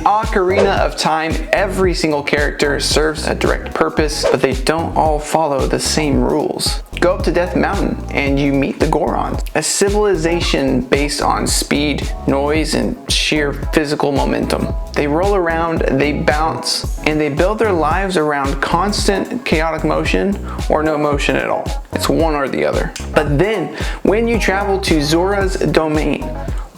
Ocarina of Time, every single character serves a direct purpose, but they don't all follow the same rules. Go up to Death Mountain and you meet the Gorons, a civilization based on speed, noise, and sheer physical momentum. They roll around, they bounce, and they build their lives around constant chaotic motion or no motion at all. It's one or the other. But then, when you travel to Zora's domain,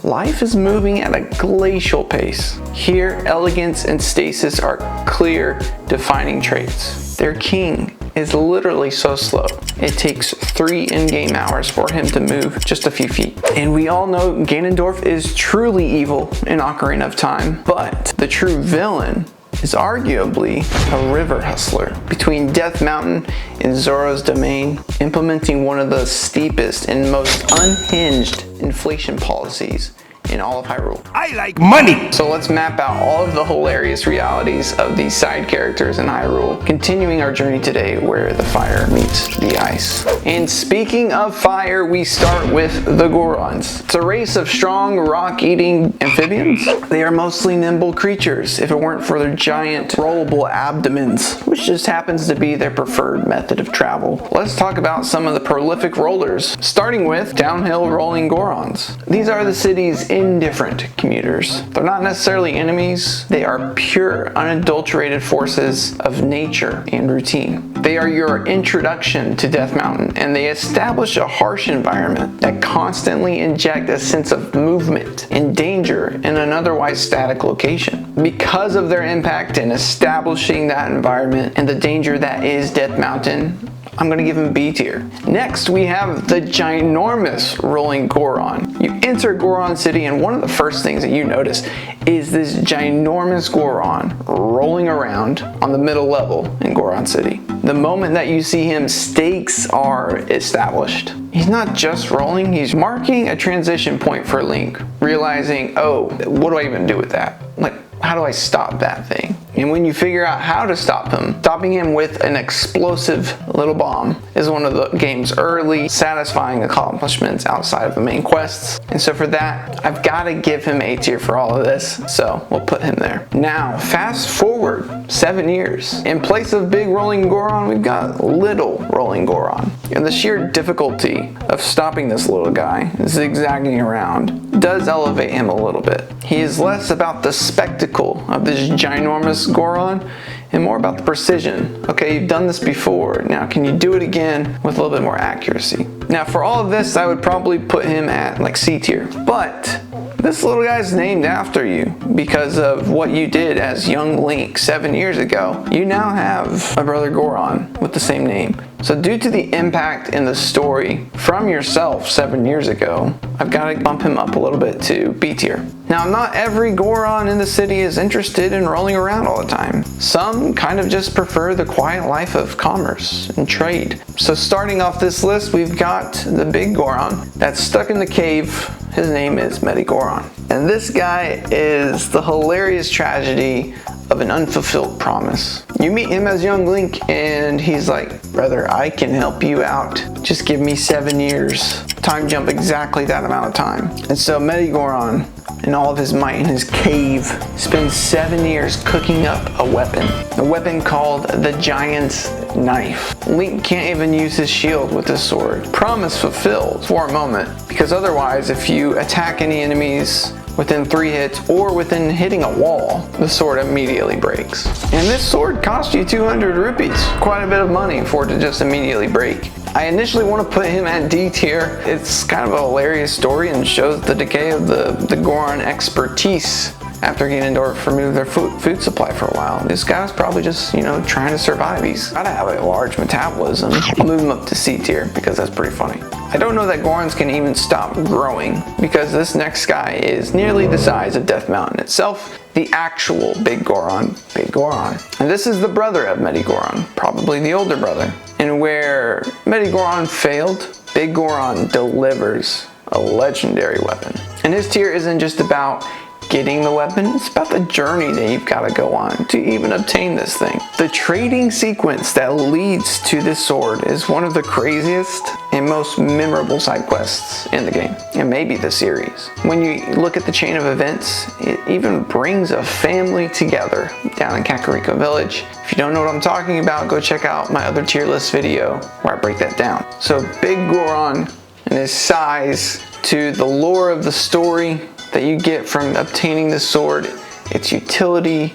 life is moving at a glacial pace. Here, elegance and stasis are clear, defining traits. Their king is literally so slow. It takes 3 in-game hours for him to move just a few feet. And we all know Ganondorf is truly evil in Ocarina of Time, but the true villain is arguably a river hustler between Death Mountain and Zora's domain, implementing one of the steepest and most unhinged inflation policies in all of Hyrule. I like money! So let's map out all of the hilarious realities of these side characters in Hyrule, continuing our journey today where the fire meets the ice. And speaking of fire, we start with the Gorons. It's a race of strong, rock-eating amphibians. They are mostly nimble creatures, if it weren't for their giant, rollable abdomens, which just happens to be their preferred method of travel. Let's talk about some of the prolific rollers, starting with downhill rolling Gorons. These are the city's indifferent commuters. They're not necessarily enemies, they are pure, unadulterated forces of nature and routine. They are your introduction to Death Mountain, and they establish a harsh environment that constantly inject a sense of movement and danger in an otherwise static location. Because of their impact in establishing that environment and the danger that is Death Mountain, I'm gonna give him B tier. Next, we have the ginormous rolling Goron. You enter Goron City, and one of the first things that you notice is this ginormous Goron rolling around on the middle level in Goron City. The moment that you see him, stakes are established. He's not just rolling, he's marking a transition point for Link, realizing, oh, what do I even do with that? Like, how do I stop that thing? And when you figure out how to stop him, stopping him with an explosive little bomb is one of the game's early, satisfying accomplishments outside of the main quests. And so for that, I've got to give him A tier for all of this, so we'll put him there. Now, fast forward 7 years. In place of big rolling Goron, we've got little rolling Goron. And the sheer difficulty of stopping this little guy, zigzagging around, does elevate him a little bit. He is less about the spectacle of this ginormous Goron and more about the precision. Okay, you've done this before, now can you do it again with a little bit more accuracy? Now for all of this, I would probably put him at like C tier, but this little guy's named after you because of what you did as young Link 7 years ago. You now have a brother Goron with the same name. So due to the impact in the story from yourself 7 years ago, I've got to bump him up a little bit to B tier. Now, not every Goron in the city is interested in rolling around all the time. Some kind of just prefer the quiet life of commerce and trade. So starting off this list, we've got the big Goron that's stuck in the cave. His name is Medigoron. And this guy is the hilarious tragedy of an unfulfilled promise. You meet him as young Link and he's like, brother, I can help you out. Just give me 7 years. Time jump exactly that amount of time. And so Medigoron, in all of his might in his cave, spends 7 years cooking up a weapon called the Giant's Knife. Link can't even use his shield with his sword. Promise fulfilled for a moment, because otherwise if you attack any enemies within 3 hits or within hitting a wall, the sword immediately breaks. And this sword cost you 200 rupees, quite a bit of money for it to just immediately break. I initially want to put him at D tier. It's kind of a hilarious story and shows the decay of the Goron expertise after Ganondorf removed their food supply for a while. This guy was probably just, trying to survive. He's gotta have a large metabolism. I'll move him up to C tier because that's pretty funny. I don't know that Gorons can even stop growing because this next guy is nearly the size of Death Mountain itself, the actual Big Goron. And this is the brother of Medigoron, probably the older brother. And where Medigoron failed, Big Goron delivers a legendary weapon. And his tier isn't just about getting the weapon, it's about the journey that you've got to go on to even obtain this thing. The trading sequence that leads to this sword is one of the craziest and most memorable side quests in the game, and maybe the series. When you look at the chain of events, it even brings a family together down in Kakariko Village. If you don't know what I'm talking about, go check out my other tier list video where I break that down. So Big Goron and his size to the lore of the story that you get from obtaining the sword, its utility,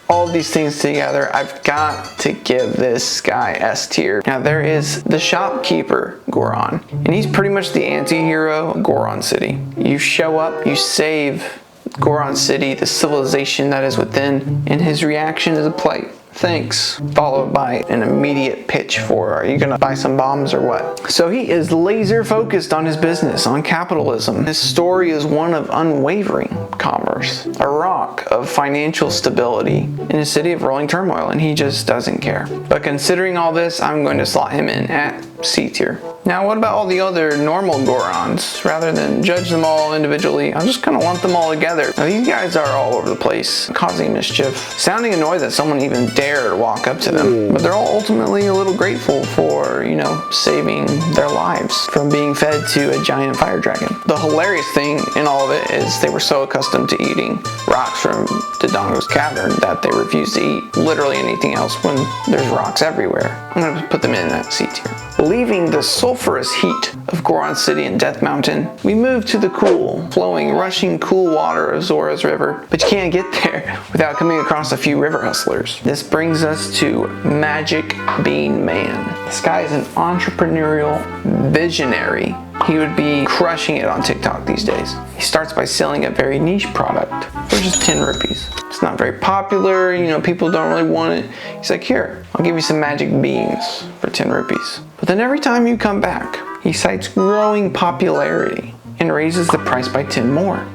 all of these things together, I've got to give this guy S tier. Now there is the shopkeeper Goron, and he's pretty much the anti-hero of Goron City. You show up, you save Goron City, the civilization that is within, and his reaction is a polite thanks, followed by an immediate pitch for, are you gonna buy some bombs or what? So he is laser focused on his business, on capitalism. His story is one of unwavering commerce, a rock of financial stability in a city of rolling turmoil, and he just doesn't care. But considering all this, I'm going to slot him in at C tier. Now what about all the other normal Gorons? Rather than judge them all individually, I'm just gonna lump them all together. Now these guys are all over the place, causing mischief, sounding annoyed that someone even dared to walk up to them. But they're all ultimately a little grateful for, you know, saving their lives from being fed to a giant fire dragon. The hilarious thing in all of it is they were so accustomed to eating rocks from Dodongo's cavern that they refused to eat literally anything else when there's rocks everywhere. I'm gonna put them in that C tier. Leaving the sulfurous heat of Goron City and Death Mountain, we move to the cool, flowing, rushing cool water of Zora's River. But you can't get there without coming across a few river hustlers. This brings us to Magic Bean Man. This guy is an entrepreneurial visionary. He would be crushing it on TikTok these days. He starts by selling a very niche product for just 10 rupees. It's not very popular, you know, people don't really want it. He's like, here, I'll give you some magic beans for 10 rupees. But then every time you come back, he cites growing popularity and raises the price by 10 more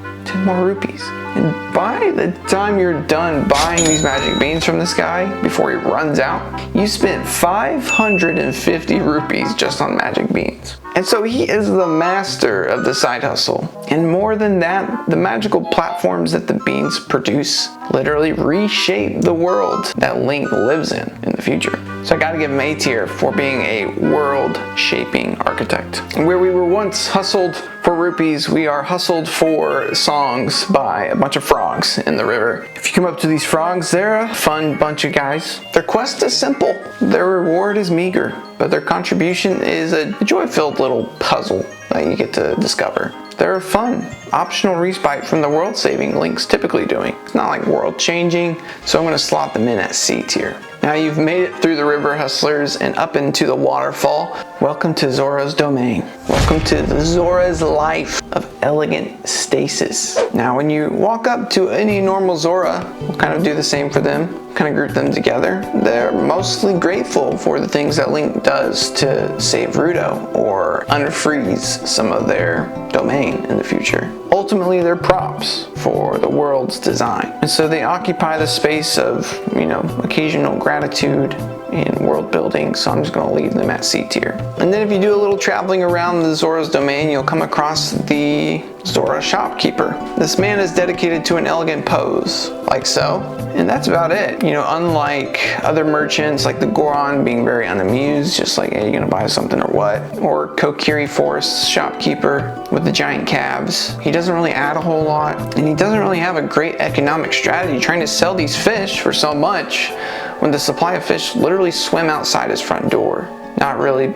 rupees. And by the time you're done buying these magic beans from this guy, before he runs out, you spent 550 rupees just on magic beans. And so he is the master of the side hustle. And more than that, the magical platforms that the beans produce literally reshape the world that Link lives in the future. So I gotta give him A tier for being a world-shaping architect. And where we were once hustled for rupees, we are hustled for songs by a bunch of frogs in the river. If you come up to these frogs, they're a fun bunch of guys. Their quest is simple. Their reward is meager, but their contribution is a joy-filled little puzzle that you get to discover. They're a fun, optional respite from the world-saving Link's typically doing. It's not like world-changing, so I'm gonna slot them in at C tier. Now you've made it through the river hustlers and up into the waterfall. Welcome to Zora's domain. Welcome to the Zora's life of elegant stasis. Now when you walk up to any normal Zora, we'll kind of do the same for them. Kind of group them together. They're mostly grateful for the things that Link does to save Ruto or unfreeze some of their domain in the future. Ultimately, they're props for the world's design. And so they occupy the space of, you know, occasional gratitude and world building, so I'm just going to leave them at C tier. And then if you do a little traveling around the Zora's domain, you'll come across the Zora shopkeeper. This man is dedicated to an elegant pose, like so. And that's about it. You know, unlike other merchants like the Goron being very unamused, just like, hey, you gonna buy something or what? Or Kokiri Forest's shopkeeper with the giant calves. He doesn't really add a whole lot, and he doesn't really have a great economic strategy trying to sell these fish for so much when the supply of fish literally swim outside his front door. Not really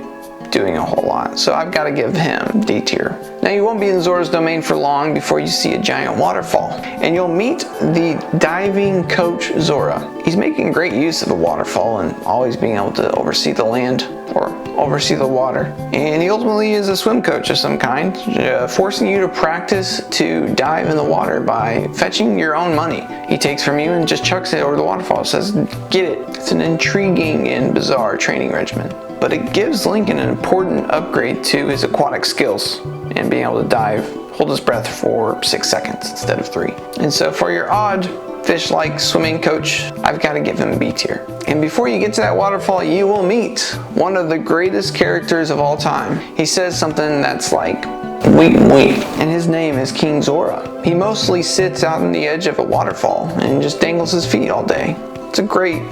doing a whole lot, so I've got to give him D tier. Now you won't be in Zora's domain for long before you see a giant waterfall, and you'll meet the diving coach Zora. He's making great use of the waterfall and always being able to oversee the land or oversee the water. And he ultimately is a swim coach of some kind, forcing you to practice to dive in the water by fetching your own money. He takes from you and just chucks it over the waterfall. Says, get it. It's an intriguing and bizarre training regimen, but it gives Link an important upgrade to his aquatic skills and being able to dive, hold his breath for 6 seconds instead of 3. And so for your odd fish-like swimming coach, I've got to give him B tier. And before you get to that waterfall, you will meet one of the greatest characters of all time. He says something that's like, weep, weep. And his name is King Zora. He mostly sits out on the edge of a waterfall and just dangles his feet all day. It's a great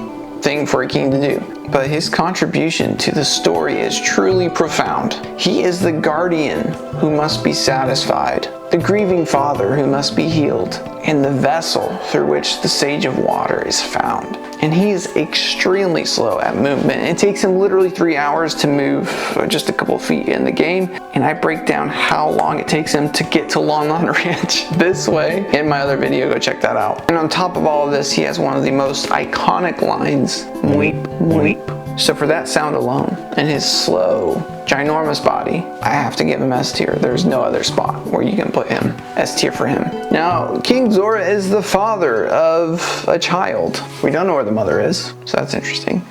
thing for a king to do. But his contribution to the story is truly profound. He is the guardian who must be satisfied, the grieving father who must be healed, and the vessel through which the Sage of Water is found. And he is extremely slow at movement. It takes him literally 3 hours to move just a couple feet in the game, and I break down how long it takes him to get to Lon Lon Ranch this way in my other video. Go check that out. And on top of all of this, he has one of the most iconic lines, weep, weep. So for that sound alone and his slow, ginormous body, I have to give him S tier. There's no other spot where you can put him. S tier for him. Now, King Zora is the father of a child. We don't know where the mother is, so that's interesting.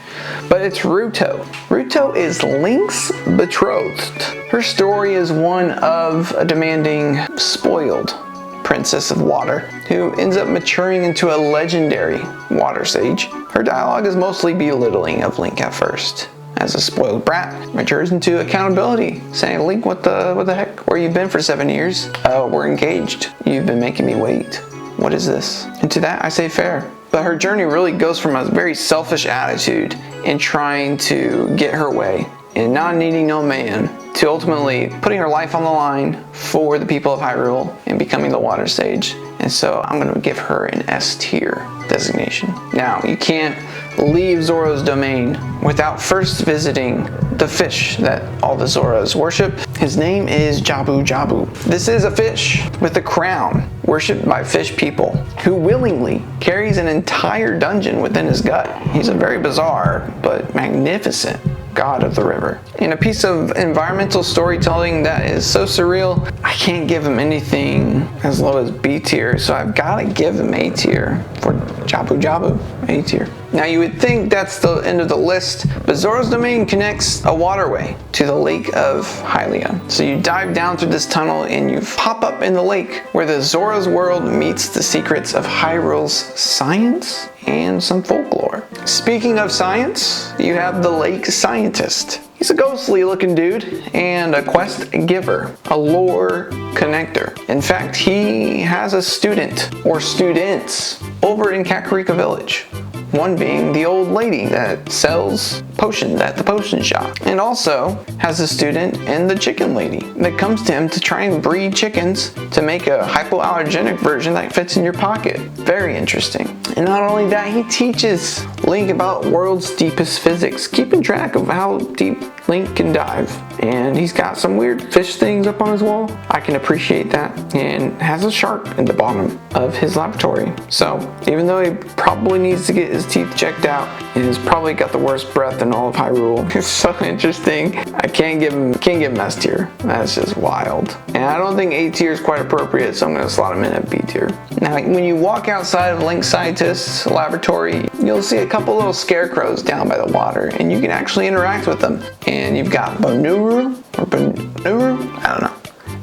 But it's Ruto. Ruto is Link's betrothed. Her story is one of a demanding, spoiled princess of water who ends up maturing into a legendary water sage. Her dialogue is mostly belittling of Link at first. As a spoiled brat, matures into accountability, saying, Link, what the heck? Where you been for 7 years? We're engaged. You've been making me wait. What is this? And to that I say fair. But her journey really goes from a very selfish attitude in trying to get her way and not needing no man, to ultimately putting her life on the line for the people of Hyrule and becoming the Water Sage. And so I'm going to give her an S tier designation. Now, you can't leave Zora's domain without first visiting the fish that all the Zoras worship. His name is Jabu Jabu. This is a fish with a crown, worshipped by fish people, who willingly carries an entire dungeon within his gut. He's a very bizarre but magnificent god of the river. In a piece of environmental storytelling that is so surreal, I can't give him anything as low as B tier, so I've got to give him A tier for Jabu Jabu. A tier. Now you would think that's the end of the list, but Zora's domain connects a waterway to the Lake of Hylia. So you dive down through this tunnel and you pop up in the lake where the Zora's world meets the secrets of Hyrule's science and some folklore. Speaking of science, you have the lake scientist. He's a ghostly looking dude and a quest giver, a lore connector. In fact, he has a student or students over in Kakariko Village. One being the old lady that sells potions at the potion shop, and also has a student in the chicken lady that comes to him to try and breed chickens to make a hypoallergenic version that fits in your pocket. Very interesting. And not only that, he teaches Link about world's deepest physics, keeping track of how deep Link can dive. And he's got some weird fish things up on his wall. I can appreciate that. And has a shark in the bottom of his laboratory. So even though he probably needs to get his teeth checked out and he's probably got the worst breath in all of Hyrule, it's so interesting. I can't give him S tier. That's just wild. And I don't think A tier is quite appropriate, so I'm going to slot him in at B tier. Now, when you walk outside of Link Scientist's laboratory, you'll see a couple little scarecrows down by the water, and you can actually interact with them. And you've got Bonuru, I don't know,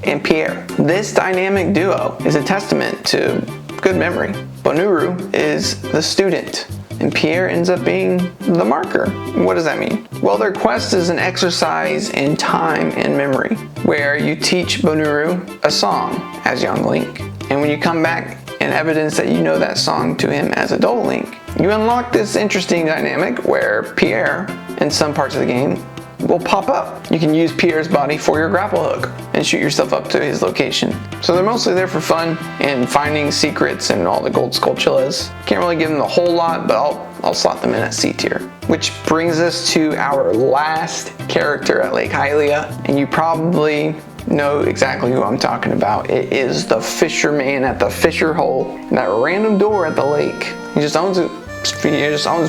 and Pierre. This dynamic duo is a testament to good memory. Bonuru is the student, and Pierre ends up being the marker. What does that mean? Well, their quest is an exercise in time and memory, where you teach Bonuru a song as young Link. And when you come back and evidence that you know that song to him as adult Link, you unlock this interesting dynamic where Pierre, in some parts of the game, will pop up. You can use Pierre's body for your grapple hook and shoot yourself up to his location. So they're mostly there for fun and finding secrets and all the gold skulltulas. Can't really give them a whole lot, but I'll slot them in at C tier. Which brings us to our last character at Lake Hylia, and you probably know exactly who I'm talking about. It is the fisherman at the fisher hole, that random door at the lake. He just owns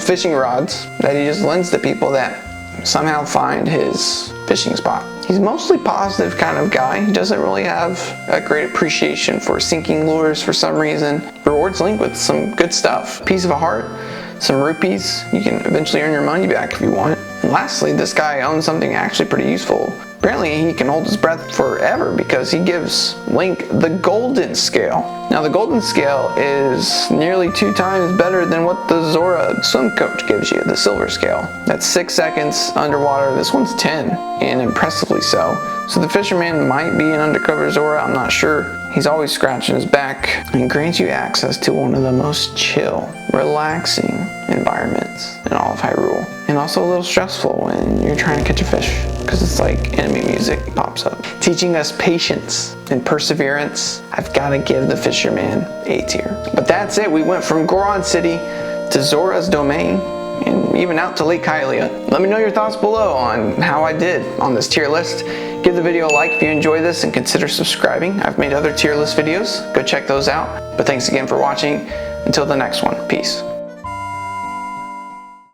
fishing rods that he just lends to people that somehow find his fishing spot. He's mostly positive kind of guy. He doesn't really have a great appreciation for sinking lures for some reason. Rewards Link with some good stuff. Piece of a heart, some rupees. You can eventually earn your money back if you want it. And lastly, this guy owns something actually pretty useful, Apparently he can hold his breath forever because he gives Link the golden scale. Now the golden scale is nearly 2 times better than what the Zora swim coach gives you, the silver scale. That's 6 seconds underwater, this one's 10, and impressively so. So the fisherman might be an undercover Zora, I'm not sure. He's always scratching his back and grants you access to one of the most chill, relaxing environments in all of Hyrule. And also a little stressful when you're trying to catch a fish, because it's like enemy music pops up. Teaching us patience and perseverance, I've got to give the fisherman A tier. But that's it, we went from Goron City to Zora's Domain, and even out to Lake Hylia. Let me know your thoughts below on how I did on this tier list. Give the video a like if you enjoy this and consider subscribing. I've made other tier list videos, go check those out. But thanks again for watching. Until the next one, peace.